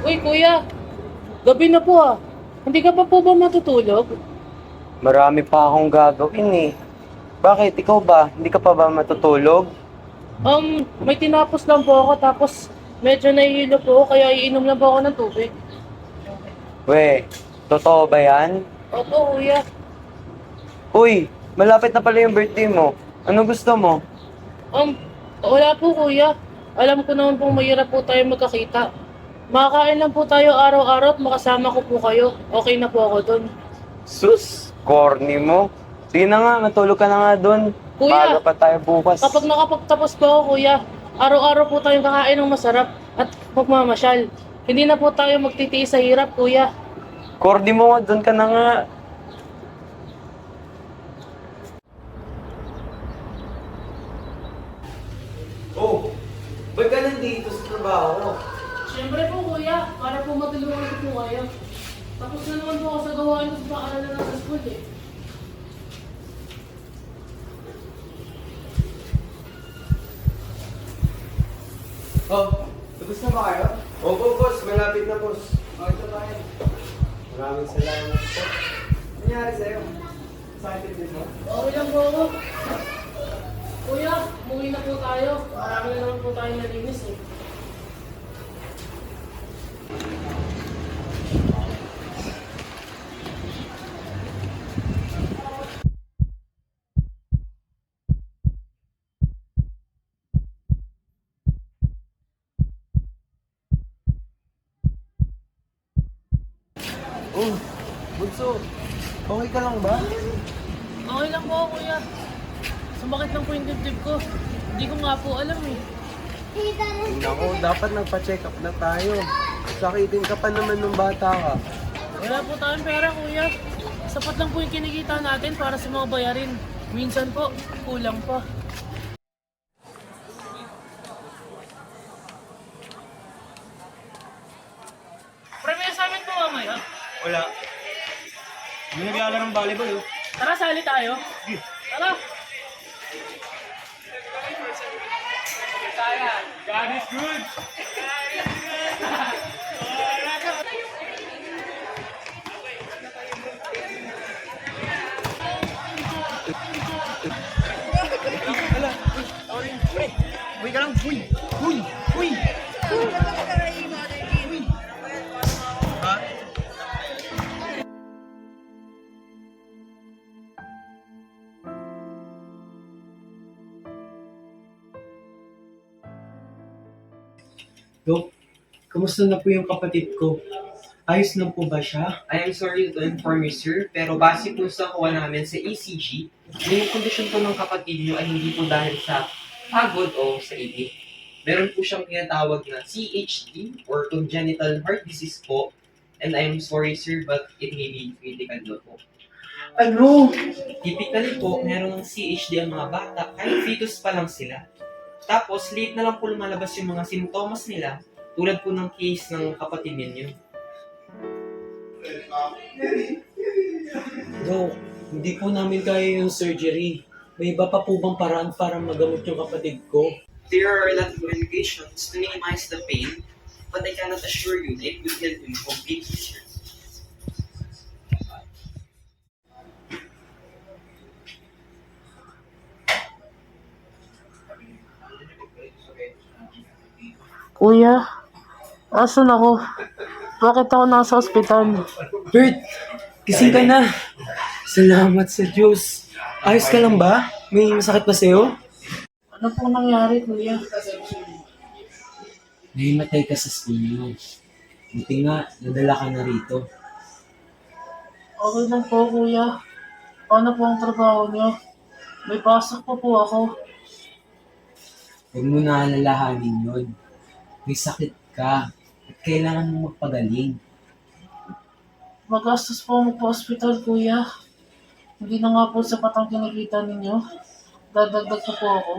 Uy, kuya, gabi na po ah. Hindi ka pa po ba matutulog? Marami pa akong gagawin eh. Bakit? Ikaw ba? Hindi ka pa ba matutulog? May tinapos lang po ako tapos medyo nahihilo po ako kaya iinom lang po ako ng tubig. We, totoo ba yan? Opo, kuya. Uy, malapit na pala yung birthday mo. Ano gusto mo? Wala po kuya. Alam ko naman pong mahirap po tayo magkakita. Makakain lang po tayo araw-araw at makasama ko po kayo. Okay na po ako dun. Sus, corny mo. Sige na nga, matulog ka na nga dun. Kuya, Maaga pa tayo bukas. kapag nakapagtapos po ako kuya, araw-araw po tayong kakain ng masarap at magmamasyal. Hindi na po tayo magtitiis sa hirap kuya. Corny mo nga, dun ka na nga. Oh, ba't ka nandito sa trabaho? Siyempre po kuya, para po matulungan ko po kayo. Tapos na naman po ako sa gawain ko sa paaralan ng sa school eh. Oh, tapos na ba kayo? Opo, boss. Malapit na, boss. Okay na tayo. Maraming salamat po. Ano nangyari sa'yo? Excited din mo? Okay lang po ako. Kuya, umuwi na po tayo. Marami na naman po tayo nalinis eh. Oh, bunso. Okay ka lang ba? Okay lang po ako kuya. Sumakit lang po yung dibdib ko. Hindi ko nga po alam eh. Naku, dapat nagpa-check up na tayo. Sakitin ka pa naman nung bata ka. Wala po tayong pera kuya. Sapat lang po yung kinikita natin para sa mga bayarin. Minsan po, kulang pa. Pre, may assignment po mamaya. Wala. Hindi naglalaro ng volleyball, oh. Tara, sali tayo. Tara! God is good! Uy ka lang! Uy! Uy! Uy! Ha? Dok, kamusta na po yung kapatid ko? Ayos na po ba siya? I am sorry to inform you, sir, pero base po sa kuha namin sa ECG, yung kondisyon po ng kapatid niyo ay hindi po dahil sa pagod o sa ibig. Meron po siyang tinatawag na CHD or congenital heart disease po. And I am sorry, sir, but it may be critical na po. Ano? Typically po, meron ng CHD ang mga bata kahit fetus pa lang sila. Tapos, late na lang po lumalabas yung mga simptomas nila tulad po ng case ng kapatid ninyo. Dok, hindi po namin kaya yung surgery. May iba pa po bang paraan para magamot yung kapatid ko? There are a lot of medications to minimize the pain, but I cannot assure you that it will help you completely, sir. Kuya, asan ako? Bakit ako nasa ospital? Bert, gising ka na. Salamat sa Diyos. Ayos ka lang ba? May masakit pa sa'yo? Ano pong nangyari, kuya? Nahimatay ka sa school mo. Buti nga, nadala ka na rito. Okay lang po, kuya. Paano po ang trabaho niyo? May pasok pa po ako. Huwag mo na alalahanin yun. May sakit ka at kailangan mo magpagaling. Magastos po magpa-hospital, kuya. Hindi na nga po sapat ang kinikita ninyo. Dadagdag pa po ako.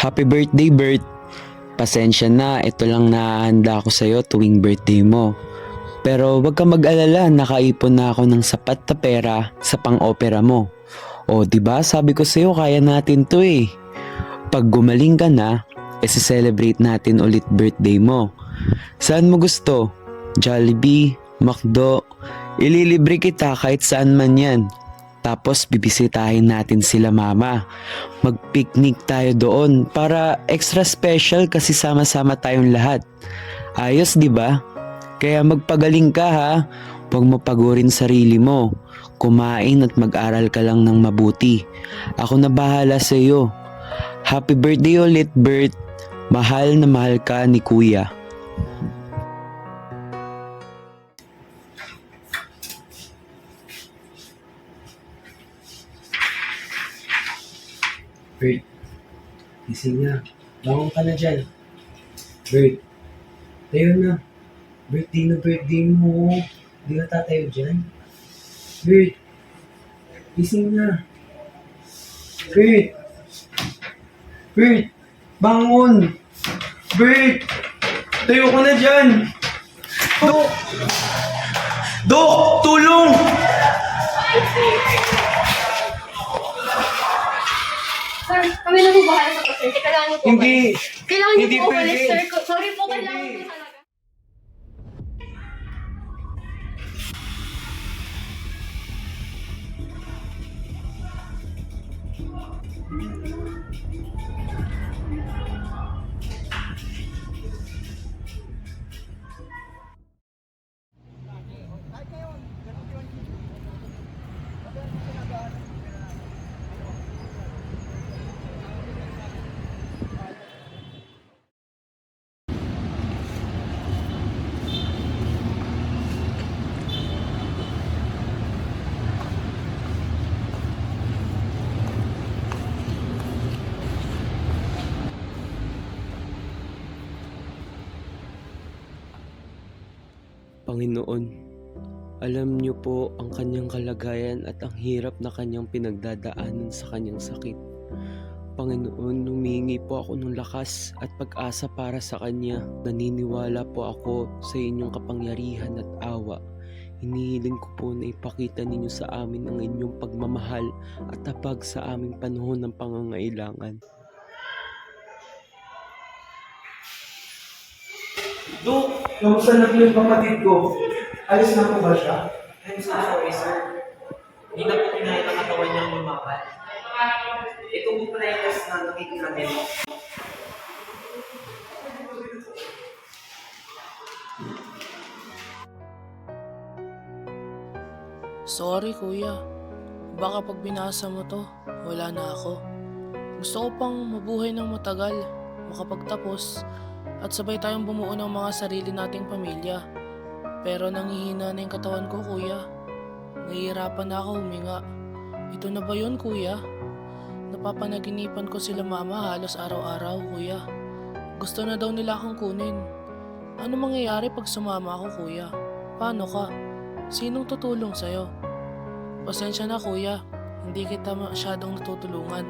Happy birthday, Bert. Pasensya na, ito lang nahahanda ko sa'yo tuwing birthday mo. Pero wag ka mag-alala, nakaipon na ako ng sapat na pera sa pang-opera mo. O, di ba? Sabi ko sa'yo, kaya natin to eh. Pag gumaling ka na, celebrate natin ulit birthday mo. Saan mo gusto? Jollibee, McDo, ililibre kita kahit saan man yan. Tapos bibisitahin natin sila mama. Mag-picnic tayo doon para extra special kasi sama-sama tayong lahat. Ayos, di ba? Kaya magpagaling ka ha. Huwag mo pagurin sarili mo. Kumain at mag-aral ka lang ng mabuti. Ako na bahala sa iyo. Happy birthday ulit, Bert. Mahal na mahal ka ni Kuya. Bert, gising na. Bangon ka na dyan. Bert, tayo na. Birthday mo. Di ka tatayo dyan. Bert, gising na. Bert, bangon. Bert, tayo ka na dyan. Dok! Dok, tulong! Sir, kami na po bahala sa pasyente. Kailangan niyo po Hindi. umalis. Kailangan niyo Hindi po umalis, pwede. sir. Sorry po, kailangan Hindi. po talaga. Panginoon, alam niyo po ang kanyang kalagayan at ang hirap na kanyang pinagdadaanan sa kanyang sakit. Panginoon, humingi po ako ng lakas at pag-asa para sa kanya. Naniniwala po ako sa inyong kapangyarihan at awa. Hinihiling ko po na ipakita ninyo sa amin ang inyong pagmamahal at tapag sa aming panahon ng pangangailangan. Dok, kamusta na po yung kapatid ko? Ayos na po ba siya? I'm so sorry, sir. Hindi na po kinaya ng katawan niyang lumakad. Ito po pala yung test na nakikita namin. Sorry kuya, baka pag binasa mo to, wala na ako. Gusto ko pang mabuhay ng matagal, makapagtapos, at sabay tayong bumuo ng mga sarili nating pamilya. Pero nangihina na yung katawan ko kuya. Nahihirapan na ako huminga. Ito na ba yun kuya? Napapanaginipan ko sila mama halos araw-araw kuya. Gusto na daw nila akong kunin. Ano mangyayari pag sumama ako kuya? Paano ka? Sinong tutulong sa'yo? Pasensya na kuya, hindi kita masyadong natutulungan.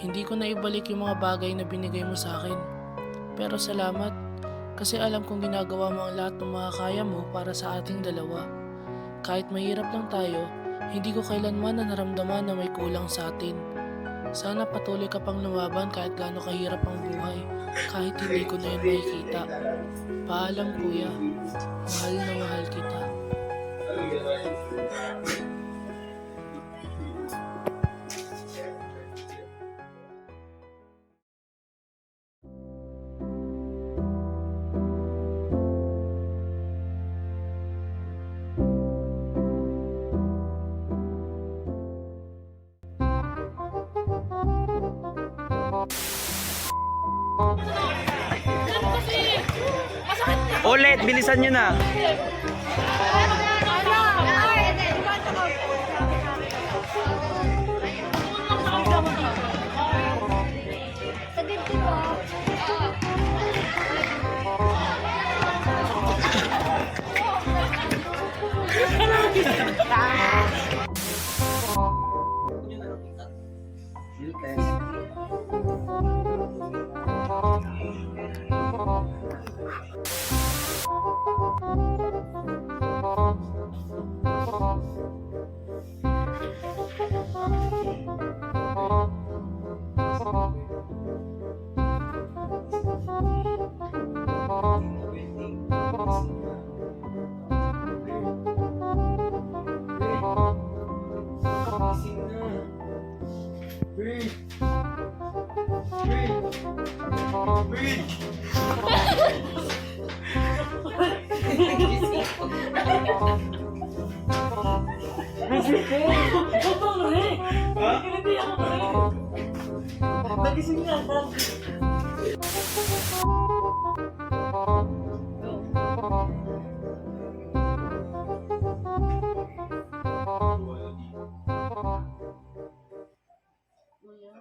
Hindi ko na ibalik yung mga bagay na binigay mo sa akin. Pero salamat, kasi alam kong ginagawa mo ang lahat ng makakaya mo para sa ating dalawa. Kahit mahirap lang tayo, hindi ko kailanman na naramdaman na may kulang sa atin. Sana patuloy ka pang lumaban kahit gaano kahirap ang buhay, kahit hindi ko na yun makikita. Paalam kuya, mahal na mahal kita. Ulit, bilisan nyo na! Kuya,